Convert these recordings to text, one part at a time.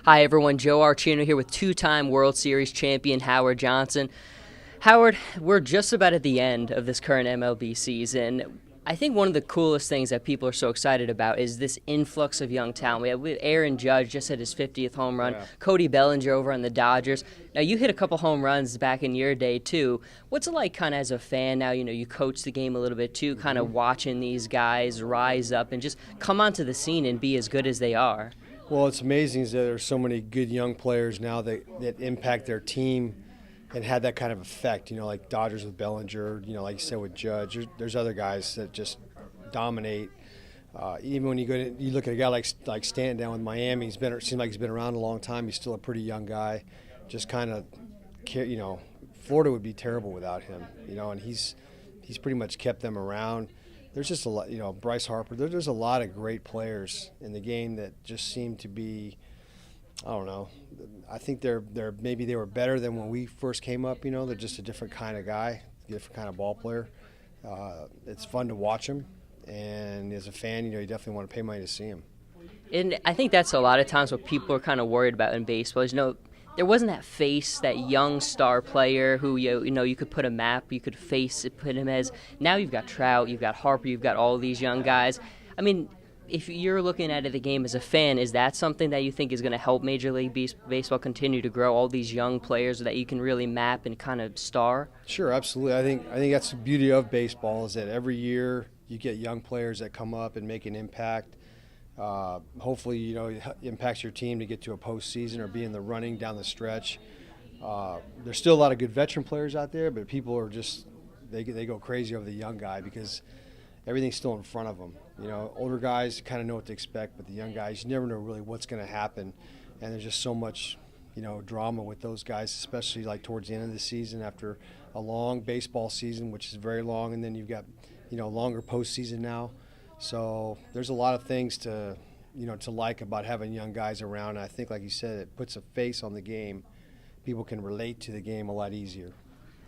Hi, everyone. Joe Archino here with two-time World Series champion Howard Johnson. Howard, we're just about at the end of this current MLB season. I think one of the coolest things that people are so excited about is this influx of young talent. We have Aaron Judge just hit his 50th home run, Cody Bellinger over on the Dodgers. Now, you hit a couple home runs back in your day, too. What's it like kind of as a fan now? You coach the game a little bit, too, kind of watching these guys rise up and just come onto the scene and be as good as they are. Well, it's amazing that there's so many good young players now that impact their team and had that kind of effect, like Dodgers with Bellinger, like you said with Judge. There's other guys that just dominate. Even when you look at a guy like Stanton down with Miami, seems like he's been around a long time. He's still a pretty young guy. Just kind of, Florida would be terrible without him, and he's pretty much kept them around. There's just a lot, Bryce Harper. There's a lot of great players in the game that just seem to be, I don't know. I think maybe they were better than when we first came up. They're just a different kind of guy, different kind of ball player. It's fun to watch them, and as a fan, you definitely want to pay money to see them. And I think that's a lot of times what people are kind of worried about in baseball is, there wasn't that face, that young star player who you could put a map, you could put him as. Now you've got Trout, you've got Harper, you've got all these young guys. I mean, if you're looking at the game as a fan, is that something that you think is going to help Major League Baseball continue to grow all these young players that you can really map and kind of star? Sure, absolutely. I think that's the beauty of baseball is that every year you get young players that come up and make an impact. Hopefully, it impacts your team to get to a postseason or be in the running down the stretch. There's still a lot of good veteran players out there, but people are just they go crazy over the young guy because everything's still in front of them. Older guys kind of know what to expect, but the young guys, you never know really what's going to happen. And there's just so much, drama with those guys, especially like towards the end of the season after a long baseball season, which is very long, and then you've got, longer postseason now. So there's a lot of things to like about having young guys around. And I think, like you said, it puts a face on the game. People can relate to the game a lot easier.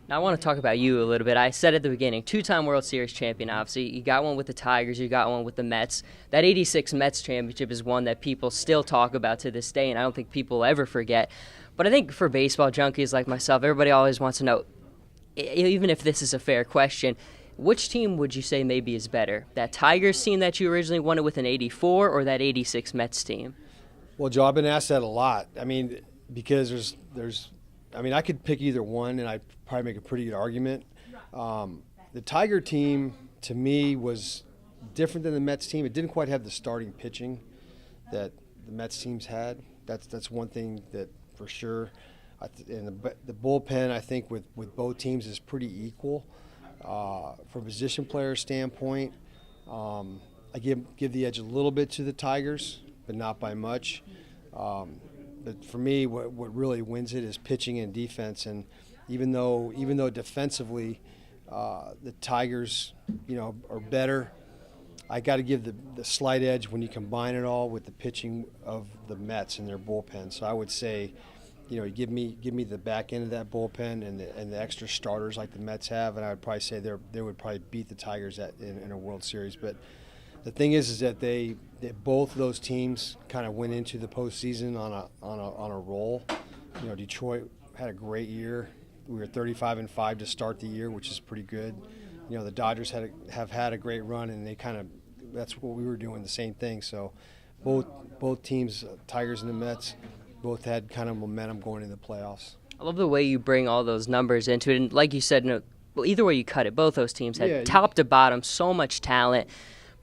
Now, I want to talk about you a little bit. I said at the beginning, two-time World Series champion, obviously. You got one with the Tigers. You got one with the Mets. That 86 Mets championship is one that people still talk about to this day, and I don't think people will ever forget. But I think for baseball junkies like myself, everybody always wants to know, even if this is a fair question, which team would you say maybe is better? That Tigers team that you originally won it with in 84 or that 86 Mets team? Well, Joe, I've been asked that a lot. I mean, because I could pick either one, and I'd probably make a pretty good argument. The Tiger team, to me, was different than the Mets team. It didn't quite have the starting pitching that the Mets teams had. That's one thing that for sure. And the bullpen, I think, with both teams is pretty equal. From a position player standpoint, I give the edge a little bit to the Tigers, but not by much. But for me, what really wins it is pitching and defense. And even though defensively the Tigers, are better, I got to give the slight edge when you combine it all with the pitching of the Mets and their bullpen. So I would say, give me the back end of that bullpen and the extra starters like the Mets have, and I would probably say they would probably beat the Tigers in a World Series. But the thing is that they both of those teams kind of went into the postseason on a roll. Detroit had a great year. We were 35-5 to start the year, which is pretty good. The Dodgers have had a great run, and that's what we were doing, the same thing. So both teams, Tigers and the Mets, both had kind of momentum going into the playoffs. I love the way you bring all those numbers into it. And like you said, either way you cut it, both those teams had top to bottom so much talent.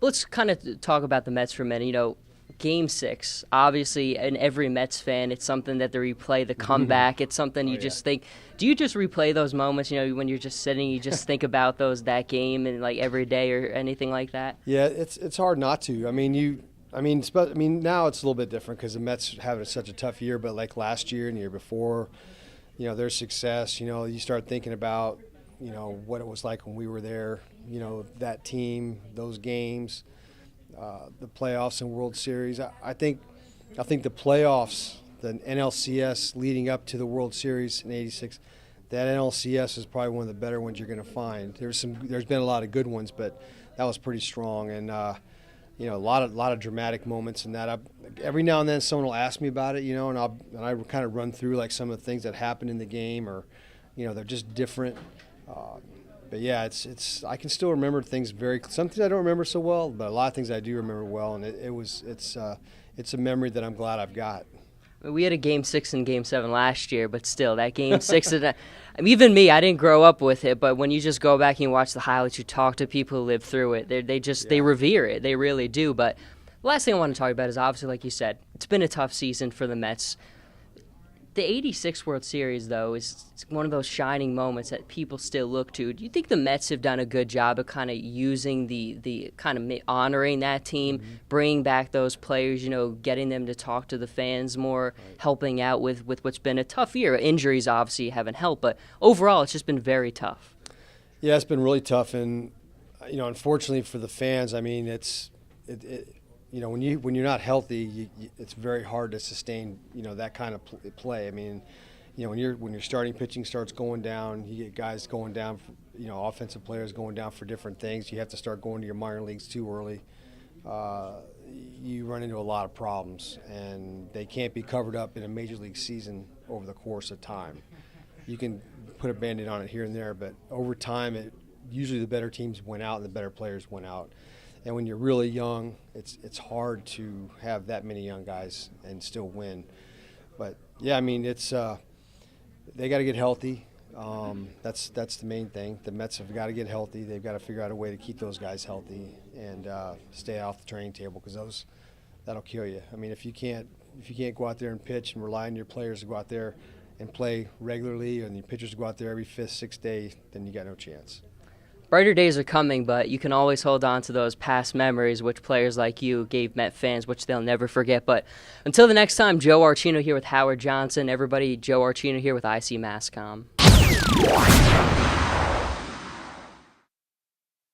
But let's kind of talk about the Mets for a minute. Game 6, obviously, in every Mets fan, it's something that they replay, the comeback. It's something you just think. Do you just replay those moments, when you're just sitting, you just think about that game and like every day or anything like that? Yeah, it's hard not to. I mean, now it's a little bit different because the Mets have such a tough year. But like last year and the year before, their success. You start thinking about, what it was like when we were there. That team, those games, the playoffs and World Series. I think the playoffs, the NLCS leading up to the World Series in '86, that NLCS is probably one of the better ones you're going to find. There's been a lot of good ones, but that was pretty strong. And a lot of dramatic moments in that. Every now and then someone will ask me about it, and I kind of run through like some of the things that happened in the game, or they're just different. But yeah, it's I can still remember things some things I don't remember so well, but a lot of things I do remember well, and it's a memory that I'm glad I've got. We had a Game 6 and Game 7 last year, but still, that Game 6, even me, I didn't grow up with it, but when you just go back and you watch the highlights, you talk to people who lived through it, they revere it. They really do. But the last thing I want to talk about is obviously, like you said, it's been a tough season for the Mets. The 86 World Series, though, is one of those shining moments that people still look to. Do you think the Mets have done a good job of kind of using the kind of honoring that team, bringing back those players, getting them to talk to the fans more, helping out with what's been a tough year? Injuries obviously haven't helped, but overall it's just been very tough. Yeah, it's been really tough, and unfortunately for the fans, I mean, when you're not healthy, it's very hard to sustain that kind of play. I mean, when your starting pitching starts going down, you get guys going down, offensive players going down for different things. You have to start going to your minor leagues too early. You run into a lot of problems, and they can't be covered up in a major league season over the course of time. You can put a Band-Aid on it here and there, but over time, usually the better teams win out and the better players win out. And when you're really young, it's hard to have that many young guys and still win. But yeah, I mean, they got to get healthy. That's the main thing. The Mets have got to get healthy. They've got to figure out a way to keep those guys healthy and stay off the training table, because that'll kill you. I mean, if you can't go out there and pitch and rely on your players to go out there and play regularly, and your pitchers go out there every 5th, 6th day, then you got no chance. Brighter days are coming, but you can always hold on to those past memories, which players like you gave Met fans, which they'll never forget. But until the next time, Joe Archino here with Howard Johnson. Everybody, Joe Archino here with IC Mass Comm.